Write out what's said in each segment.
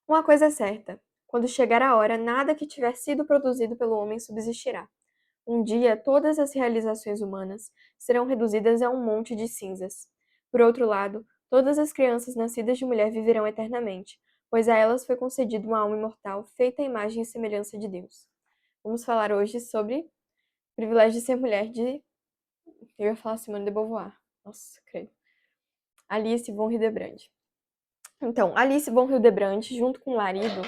Uma coisa é certa: quando chegar a hora, nada que tiver sido produzido pelo homem subsistirá. Um dia, todas as realizações humanas serão reduzidas a um monte de cinzas. Por outro lado, todas as crianças nascidas de mulher viverão eternamente, pois a elas foi concedida uma alma imortal feita à imagem e semelhança de Deus. Vamos falar hoje sobre o privilégio de ser mulher de... Eu ia falar Simone de Beauvoir. Nossa, creio. Alice von Hildebrand. Então, Alice von Hildebrand, junto com o marido,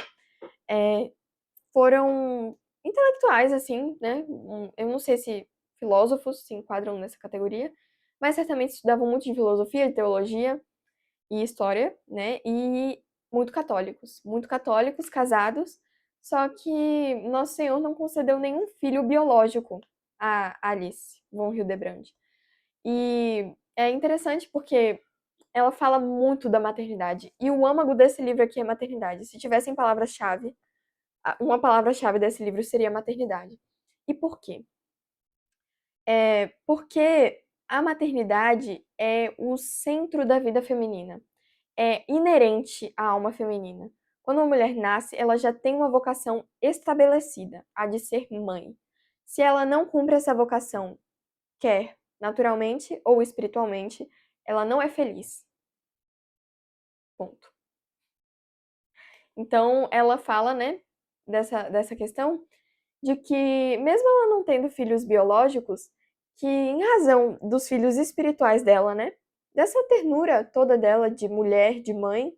foram intelectuais, assim, né? Eu não sei se filósofos se enquadram nessa categoria, mas certamente estudavam muito de filosofia, de teologia e história, né? E muito católicos, casados, só que Nosso Senhor não concedeu nenhum filho biológico a Alice von Hildebrand. E é interessante porque ela fala muito da maternidade. E o âmago desse livro aqui é maternidade. Se tivessem palavras-chave, uma palavra-chave desse livro seria maternidade. E por quê? Porque a maternidade é o centro da vida feminina. É inerente à alma feminina. Quando uma mulher nasce, ela já tem uma vocação estabelecida, a de ser mãe. Se ela não cumpre essa vocação, quer naturalmente ou espiritualmente, ela não é feliz. Ponto. Então, ela fala, né, dessa questão de que, mesmo ela não tendo filhos biológicos, que em razão dos filhos espirituais dela, né, dessa ternura toda dela de mulher, de mãe,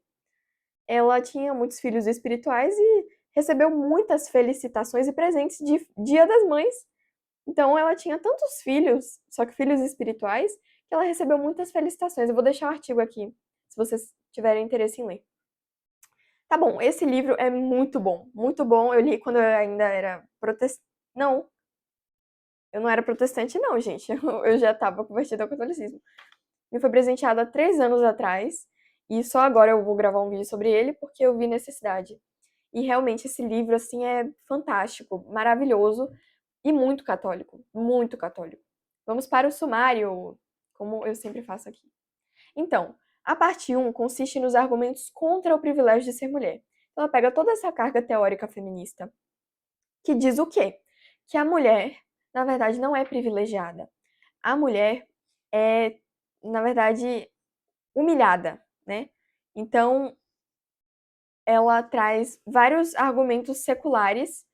ela tinha muitos filhos espirituais e recebeu muitas felicitações e presentes de Dia das Mães. Então ela tinha tantos filhos, só que filhos espirituais, que ela recebeu muitas felicitações. Eu vou deixar o artigo aqui, se vocês tiverem interesse em ler. Tá bom, esse livro é muito bom, muito bom. Eu li quando eu ainda era protestante. Não, eu não era protestante, não, gente. Eu já estava convertida ao catolicismo. Me foi presenteado há 3 anos atrás, e só agora eu vou gravar um vídeo sobre ele porque eu vi necessidade. E realmente esse livro, assim, é fantástico, maravilhoso e muito católico, muito católico. Vamos para o sumário, como eu sempre faço aqui. Então, a parte 1 consiste nos argumentos contra o privilégio de ser mulher. Ela pega toda essa carga teórica feminista, que diz o quê? Que a mulher, na verdade, não é privilegiada. A mulher é, na verdade, humilhada, né? Então, ela traz vários argumentos seculares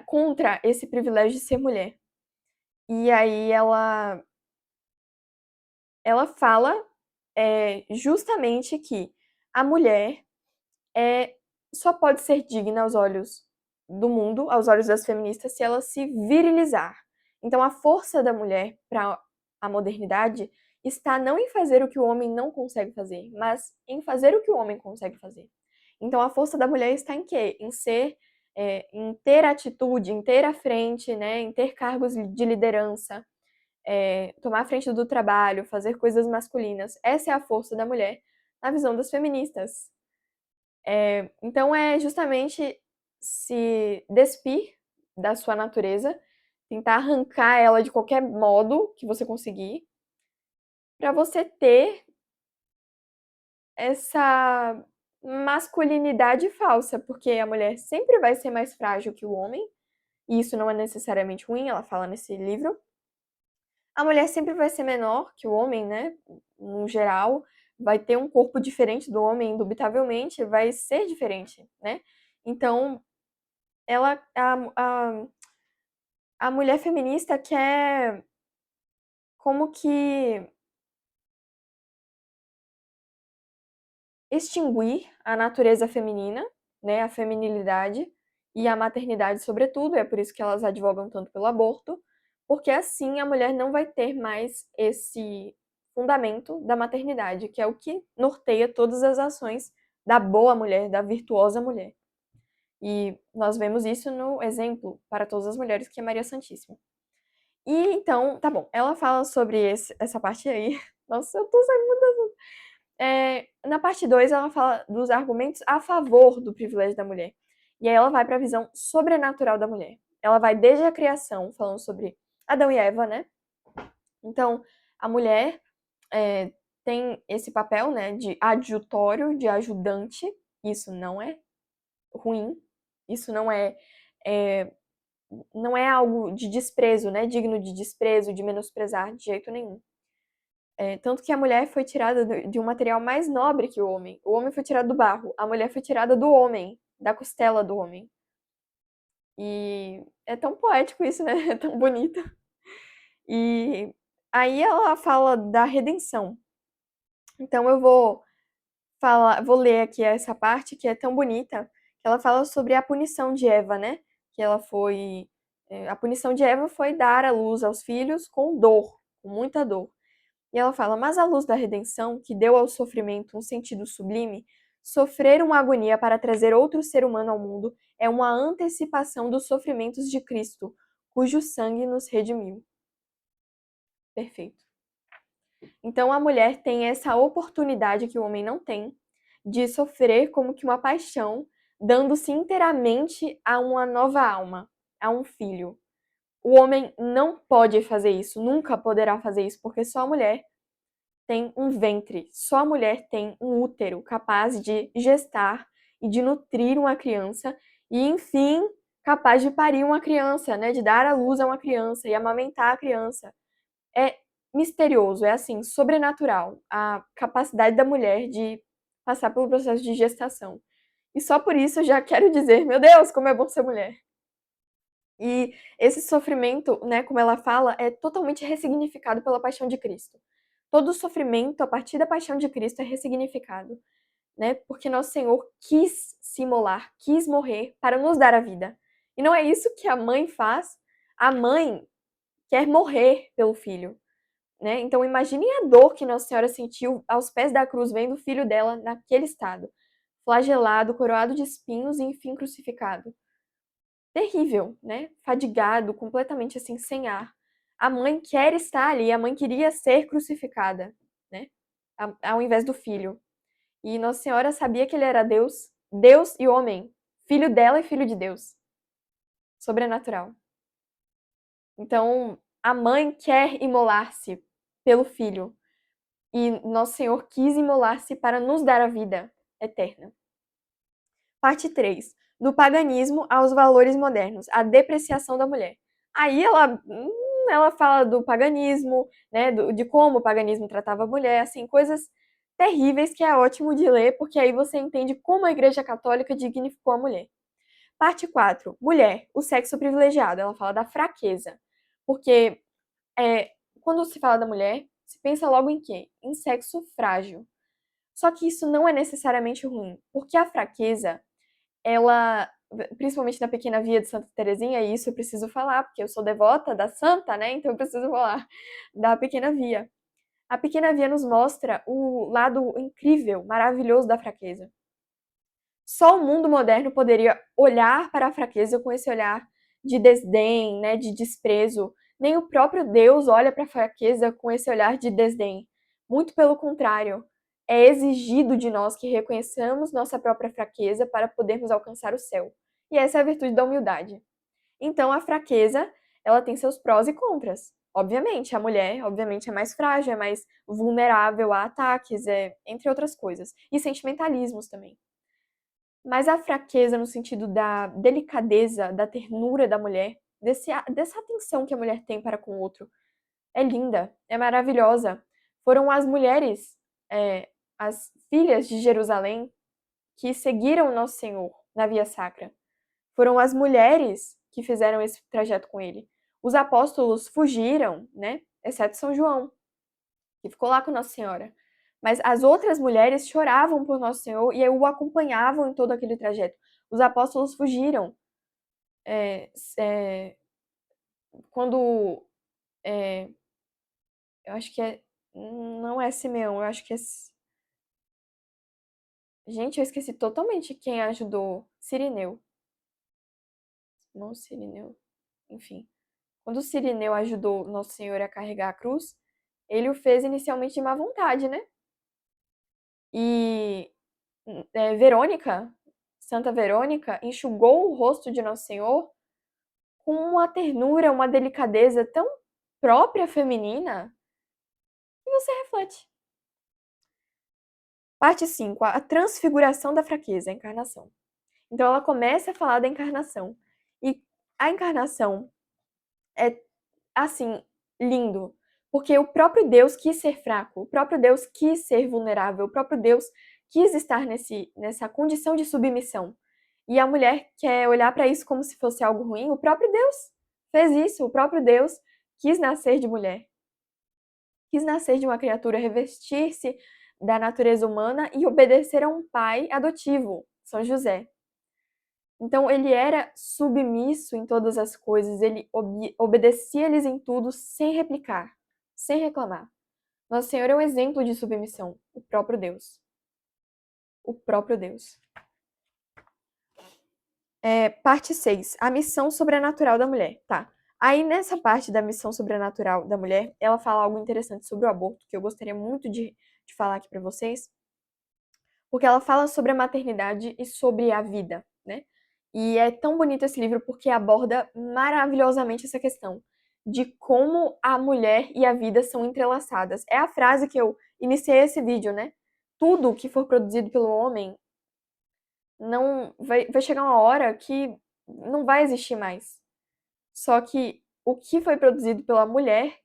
contra esse privilégio de ser mulher. E aí ela fala justamente que a mulher é, só pode ser digna aos olhos do mundo, aos olhos das feministas, se ela se virilizar. Então a força da mulher para a modernidade está não em fazer o que o homem não consegue fazer, mas em fazer o que o homem consegue fazer. Então a força da mulher está em quê? Em ser, em ter atitude, em ter a frente, né, em ter cargos de liderança, tomar a frente do trabalho, fazer coisas masculinas. Essa é a força da mulher na visão das feministas. Então é justamente se despir da sua natureza, tentar arrancar ela de qualquer modo que você conseguir, para você ter essa masculinidade falsa, porque a mulher sempre vai ser mais frágil que o homem, e isso não é necessariamente ruim, ela fala nesse livro. A mulher sempre vai ser menor que o homem, né? No geral, vai ter um corpo diferente do homem, indubitavelmente, vai ser diferente, né? Então, ela, a mulher feminista quer como que extinguir a natureza feminina, né? A feminilidade e a maternidade, sobretudo, é por isso que elas advogam tanto pelo aborto, porque assim a mulher não vai ter mais esse fundamento da maternidade, que é o que norteia todas as ações da boa mulher, da virtuosa mulher. E nós vemos isso no exemplo para todas as mulheres, que é Maria Santíssima. E então, tá bom, ela fala sobre essa parte aí. Nossa, eu tô saindo muito do assunto. Na parte 2, ela fala dos argumentos a favor do privilégio da mulher. E aí ela vai para a visão sobrenatural da mulher. Ela vai desde a criação, falando sobre Adão e Eva, né? Então, a mulher tem esse papel, né, de adjutório, de ajudante. Isso não é ruim, isso não é algo de desprezo, né? Digno de desprezo, de menosprezar de jeito nenhum. Tanto que a mulher foi tirada de um material mais nobre que o homem. O homem foi tirado do barro, a mulher foi tirada do homem, da costela do homem. E é tão poético isso, né? É tão bonito. E aí ela fala da redenção. Então eu vou ler aqui essa parte que é tão bonita, que ela fala sobre a punição de Eva, né? Que ela foi a punição de Eva foi dar à luz aos filhos com dor, com muita dor. E ela fala: "Mas a luz da redenção, que deu ao sofrimento um sentido sublime, sofrer uma agonia para trazer outro ser humano ao mundo é uma antecipação dos sofrimentos de Cristo, cujo sangue nos redimiu." Perfeito. Então a mulher tem essa oportunidade que o homem não tem de sofrer como que uma paixão, dando-se inteiramente a uma nova alma, a um filho. O homem não pode fazer isso, nunca poderá fazer isso, porque só a mulher tem um ventre, só a mulher tem um útero capaz de gestar e de nutrir uma criança e, enfim, capaz de parir uma criança, né, de dar à luz a uma criança e amamentar a criança. É misterioso, é assim, sobrenatural a capacidade da mulher de passar pelo processo de gestação. E só por isso eu já quero dizer, meu Deus, como é bom ser mulher. E esse sofrimento, né, como ela fala, é totalmente ressignificado pela paixão de Cristo. Todo sofrimento a partir da paixão de Cristo é ressignificado, né? Porque nosso Senhor quis se imolar, quis morrer para nos dar a vida. E não é isso que a mãe faz. A mãe quer morrer pelo filho, né? Então imagine a dor que Nossa Senhora sentiu aos pés da cruz, vendo o filho dela naquele estado, flagelado, coroado de espinhos e enfim crucificado. Terrível, né? Fadigado, completamente assim, sem ar. A mãe quer estar ali, a mãe queria ser crucificada, né? Ao invés do filho. E Nossa Senhora sabia que ele era Deus, Deus e homem, filho dela e filho de Deus. Sobrenatural. Então, a mãe quer imolar-se pelo filho. E Nosso Senhor quis imolar-se para nos dar a vida eterna. Parte 3. Do paganismo aos valores modernos, a depreciação da mulher. Aí ela fala do paganismo, né, de como o paganismo tratava a mulher, assim, coisas terríveis que é ótimo de ler, porque aí você entende como a Igreja Católica dignificou a mulher. Parte 4. Mulher, o sexo privilegiado. Ela fala da fraqueza. Porque quando se fala da mulher, se pensa logo em quê? Em sexo frágil. Só que isso não é necessariamente ruim, porque a fraqueza ela, principalmente na Pequena Via de Santa Teresinha, e isso eu preciso falar, porque eu sou devota da santa, né? Então eu preciso falar da Pequena Via. A Pequena Via nos mostra o lado incrível, maravilhoso da fraqueza. Só o mundo moderno poderia olhar para a fraqueza com esse olhar de desdém, né, de desprezo. Nem o próprio Deus olha para a fraqueza com esse olhar de desdém. Muito pelo contrário, é exigido de nós que reconheçamos nossa própria fraqueza para podermos alcançar o céu. E essa é a virtude da humildade. Então, a fraqueza, ela tem seus prós e contras. Obviamente, a mulher, obviamente, é mais frágil, é mais vulnerável a ataques, entre outras coisas. E sentimentalismos também. Mas a fraqueza no sentido da delicadeza, da ternura da mulher, dessa atenção que a mulher tem para com o outro, é linda, é maravilhosa. Foram as mulheres, as filhas de Jerusalém, que seguiram Nosso Senhor na Via Sacra. Foram as mulheres que fizeram esse trajeto com ele. Os apóstolos fugiram, né? Exceto São João, que ficou lá com Nossa Senhora. Mas as outras mulheres choravam por Nosso Senhor e o acompanhavam em todo aquele trajeto. Os apóstolos fugiram. É, é, quando. É, eu acho que é. Não é Simeão, eu acho que é. Gente, eu esqueci totalmente quem ajudou. Cirineu. Não, Cirineu. Enfim. Quando o Cirineu ajudou Nosso Senhor a carregar a cruz, ele o fez inicialmente de má vontade, né? E Verônica, Santa Verônica, enxugou o rosto de Nosso Senhor com uma ternura, uma delicadeza tão própria feminina que você reflete. Parte 5. A transfiguração da fraqueza, a encarnação. Então ela começa a falar da encarnação. E a encarnação é, assim, lindo. Porque o próprio Deus quis ser fraco, o próprio Deus quis ser vulnerável, o próprio Deus quis estar nessa condição de submissão. E a mulher quer olhar para isso como se fosse algo ruim. O próprio Deus fez isso, o próprio Deus quis nascer de mulher. Quis nascer de uma criatura, revestir-se da natureza humana e obedecer a um pai adotivo, São José. Então ele era submisso em todas as coisas, ele obedecia-lhes em tudo sem replicar, sem reclamar. Nosso Senhor é um exemplo de submissão, o próprio Deus. O próprio Deus. Parte 6. A missão sobrenatural da mulher. Tá. Aí nessa parte da missão sobrenatural da mulher, ela fala algo interessante sobre o aborto, que eu gostaria muito de falar aqui pra vocês. Porque ela fala sobre a maternidade e sobre a vida, né? E é tão bonito esse livro porque aborda maravilhosamente essa questão de como a mulher e a vida são entrelaçadas. É a frase que eu iniciei esse vídeo, né? Tudo que for produzido pelo homem não vai chegar uma hora que não vai existir mais. Só que o que foi produzido pela mulher,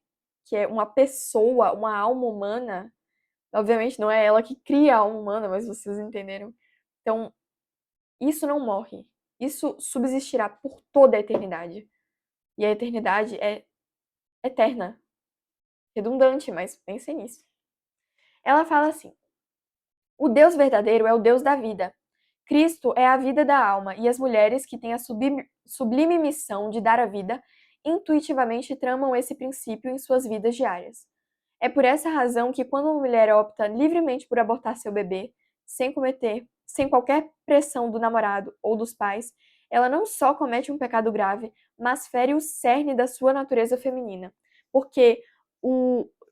que é uma pessoa, uma alma humana, obviamente não é ela que cria a alma humana, mas vocês entenderam. Então, isso não morre. Isso subsistirá por toda a eternidade. E a eternidade é eterna. Redundante, mas pensem nisso. Ela fala assim: o Deus verdadeiro é o Deus da vida. Cristo é a vida da alma, e as mulheres que têm a sublime missão de dar a vida, intuitivamente tramam esse princípio em suas vidas diárias. É por essa razão que quando uma mulher opta livremente por abortar seu bebê, sem qualquer pressão do namorado ou dos pais, ela não só comete um pecado grave, mas fere o cerne da sua natureza feminina. Porque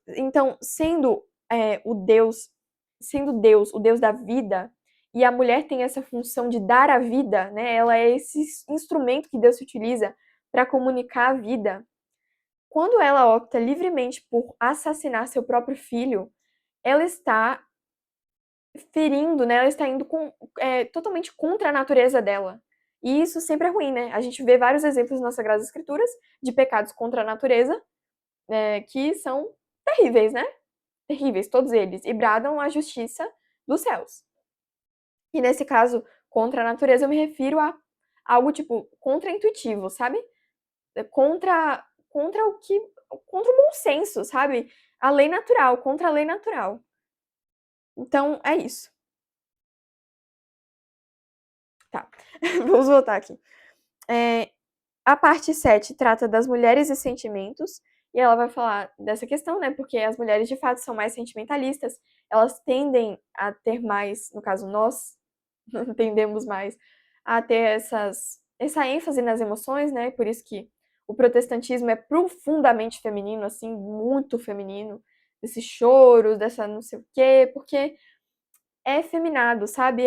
então, sendo Deus, o Deus da vida, e a mulher tem essa função de dar a vida, né? Ela é esse instrumento que Deus utiliza para comunicar a vida. Quando ela opta livremente por assassinar seu próprio filho, ela está ferindo, né? Ela está indo totalmente contra a natureza dela. E isso sempre é ruim, né? A gente vê vários exemplos nas Sagradas Escrituras de pecados contra a natureza, que são terríveis, né? Terríveis, todos eles, e bradam a justiça dos céus. E nesse caso, contra a natureza, eu me refiro a algo tipo contra-intuitivo, sabe? Contra o que. Contra o bom senso, sabe? A lei natural, contra a lei natural. Então, é isso. Tá. Vamos voltar aqui. A parte 7 trata das mulheres e sentimentos, e ela vai falar dessa questão, né? Porque as mulheres de fato são mais sentimentalistas, elas tendem a ter mais, no caso nós, tendemos mais a ter essa ênfase nas emoções, né? Por isso que o protestantismo é profundamente feminino, assim, muito feminino, desses choros, dessa não sei o quê, porque é feminado, sabe?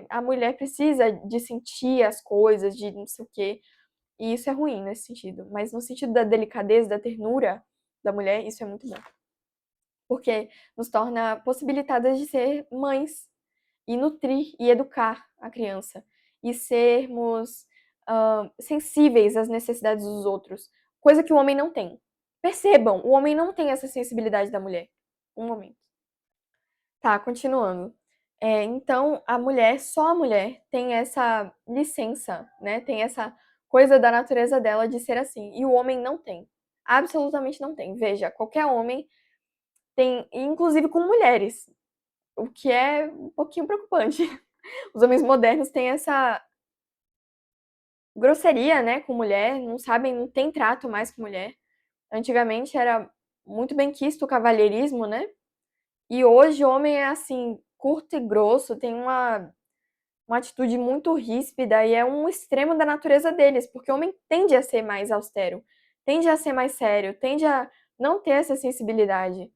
A mulher precisa de sentir as coisas, de não sei o quê. E isso é ruim nesse sentido. Mas no sentido da delicadeza, da ternura da mulher, isso é muito bom. Porque nos torna possibilitadas de ser mães e nutrir e educar a criança. E sermos sensíveis às necessidades dos outros. Coisa que o homem não tem. Percebam, o homem não tem essa sensibilidade da mulher. Um momento. Tá, continuando. Então, só a mulher tem essa licença, né? Tem essa coisa da natureza dela de ser assim. E o homem não tem. Absolutamente não tem. Veja, qualquer homem tem, inclusive com mulheres, o que é um pouquinho preocupante. Os homens modernos têm essa grosseria, né, com mulher, não sabem, não tem trato mais com mulher. Antigamente era muito bem quisto o cavalheirismo, né? E hoje o homem é assim, curto e grosso, tem uma atitude muito ríspida e é um extremo da natureza deles, porque o homem tende a ser mais austero, tende a ser mais sério, tende a não ter essa sensibilidade.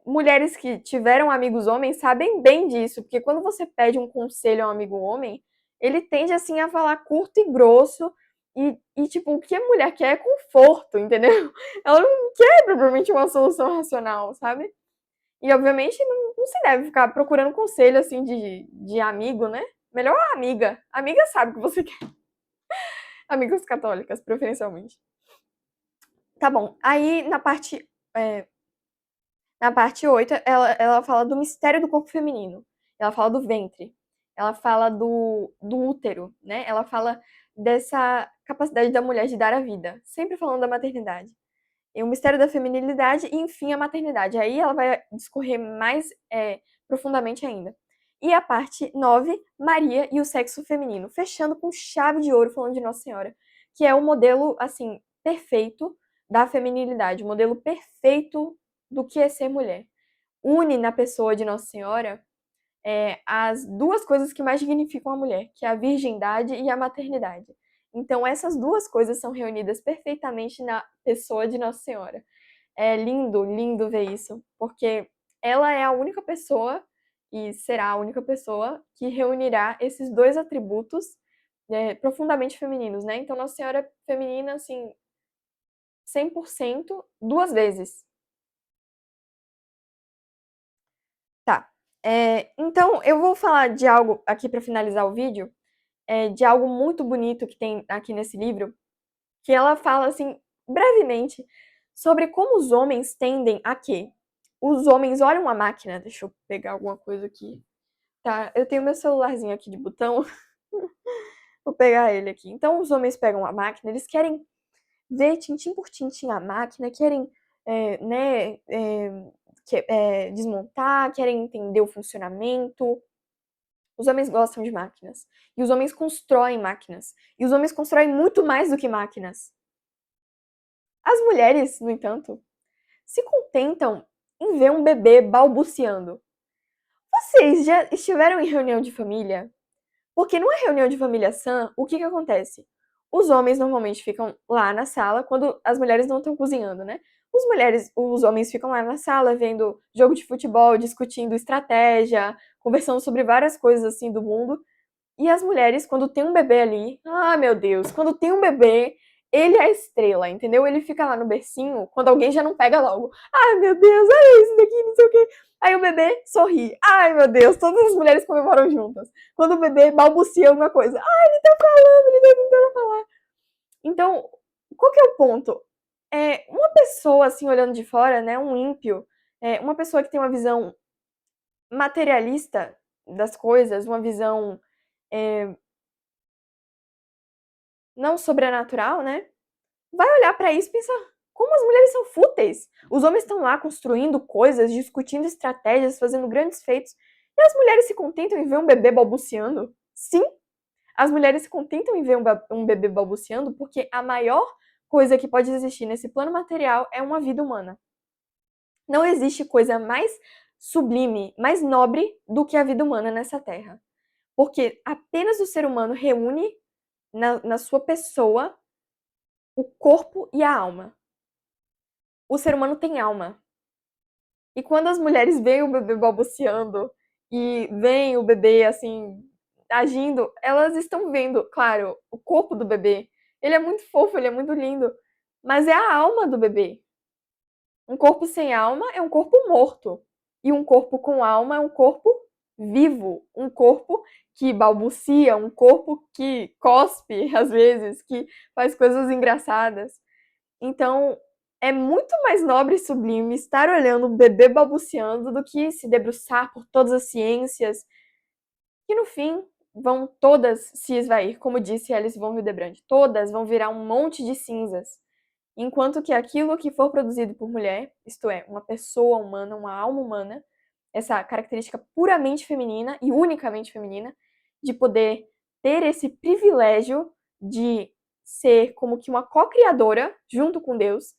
Mulheres que tiveram amigos homens sabem bem disso, porque quando você pede um conselho a um amigo homem, ele tende assim a falar curto e grosso e tipo, o que a mulher quer é conforto, entendeu? Ela não quer propriamente uma solução racional, sabe? E obviamente não se deve ficar procurando conselho assim de amigo, né? Melhor amiga. Amiga sabe o que você quer. Amigas católicas, preferencialmente. Tá bom. Aí na parte 8 ela fala do mistério do corpo feminino. Ela fala do ventre. Ela fala do útero, né? Ela fala dessa capacidade da mulher de dar a vida. Sempre falando da maternidade. E o mistério da feminilidade e, enfim, a maternidade. Aí ela vai discorrer mais profundamente ainda. E a parte 9, Maria e o sexo feminino, fechando com chave de ouro, falando de Nossa Senhora, que é o modelo, assim, perfeito da feminilidade, o modelo perfeito do que é ser mulher. Une na pessoa de Nossa Senhora as duas coisas que mais dignificam a mulher, que é a virgindade e a maternidade. Então, essas duas coisas são reunidas perfeitamente na pessoa de Nossa Senhora. É lindo, lindo ver isso, porque ela é a única pessoa, e será a única pessoa, que reunirá esses dois atributos profundamente femininos, né? Então, Nossa Senhora é feminina, assim, 100%, duas vezes. Tá. Então, eu vou falar de algo aqui para finalizar o vídeo, de algo muito bonito que tem aqui nesse livro, que ela fala assim, brevemente, sobre como os homens tendem a quê? Os homens olham a máquina, deixa eu pegar alguma coisa aqui. Tá, eu tenho meu celularzinho aqui de botão, vou pegar ele aqui. Então, os homens pegam a máquina, eles querem ver tintim por tintim a máquina, querem, né, desmontar, querem entender o funcionamento. Os homens gostam de máquinas. E os homens constroem máquinas. E os homens constroem muito mais do que máquinas. As mulheres, no entanto, se contentam em ver um bebê balbuciando. Vocês já estiveram em reunião de família? Porque numa reunião de família sã, o que que acontece? Os homens normalmente ficam lá na sala quando as mulheres não estão cozinhando, né? Os homens ficam lá na sala vendo jogo de futebol, discutindo estratégia, conversando sobre várias coisas assim do mundo. E as mulheres, quando tem um bebê ali, ah, meu Deus, quando tem um bebê, ele é a estrela, entendeu? Ele fica lá no bercinho, quando alguém já não pega logo. Ai, meu Deus, olha isso daqui, não sei o quê. Aí o bebê sorri. Ai, meu Deus, todas as mulheres comemoram juntas. Quando o bebê balbucia alguma coisa. Ai, ele tá falando, ele tá tentando falar. Então, qual que é o ponto? Uma pessoa, assim, olhando de fora, né, um ímpio, uma pessoa que tem uma visão materialista das coisas, uma visão é, não sobrenatural, né? Vai olhar pra isso e pensar como as mulheres são fúteis. Os homens estão lá construindo coisas, discutindo estratégias, fazendo grandes feitos, e as mulheres se contentam em ver um bebê balbuciando. Sim, as mulheres se contentam em ver um bebê balbuciando porque a maior coisa que pode existir nesse plano material é uma vida humana. Não existe coisa mais sublime, mais nobre do que a vida humana nessa terra. Porque apenas o ser humano reúne na sua pessoa o corpo e a alma. O ser humano tem alma. E quando as mulheres veem o bebê balbuciando e veem o bebê assim agindo, elas estão vendo, claro, o corpo do bebê. Ele é muito fofo, ele é muito lindo, mas é a alma do bebê. Um corpo sem alma é um corpo morto. E um corpo com alma é um corpo vivo, um corpo que balbucia, um corpo que cospe às vezes, que faz coisas engraçadas. Então, é muito mais nobre e sublime estar olhando um bebê balbuciando do que se debruçar por todas as ciências, que no fim vão todas se esvair, como disse Alice von Hildebrand. Todas vão virar um monte de cinzas. Enquanto que aquilo que for produzido por mulher, isto é, uma pessoa humana, uma alma humana, essa característica puramente feminina e unicamente feminina, de poder ter esse privilégio de ser como que uma co-criadora junto com Deus,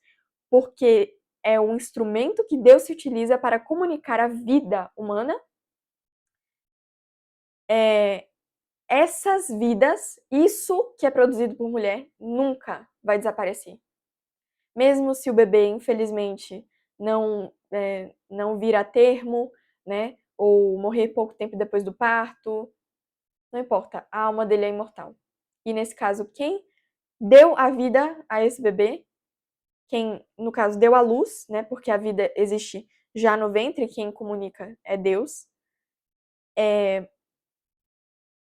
porque é um instrumento que Deus se utiliza para comunicar a vida humana, essas vidas, isso que é produzido por mulher, nunca vai desaparecer. Mesmo se o bebê, infelizmente, não vir a termo, né, ou morrer pouco tempo depois do parto, não importa, a alma dele é imortal. E nesse caso, quem deu a vida a esse bebê, quem, no caso, deu a luz, né, porque a vida existe já no ventre, quem comunica é Deus,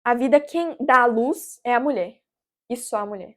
A vida quem dá a luz é a mulher, e só a mulher.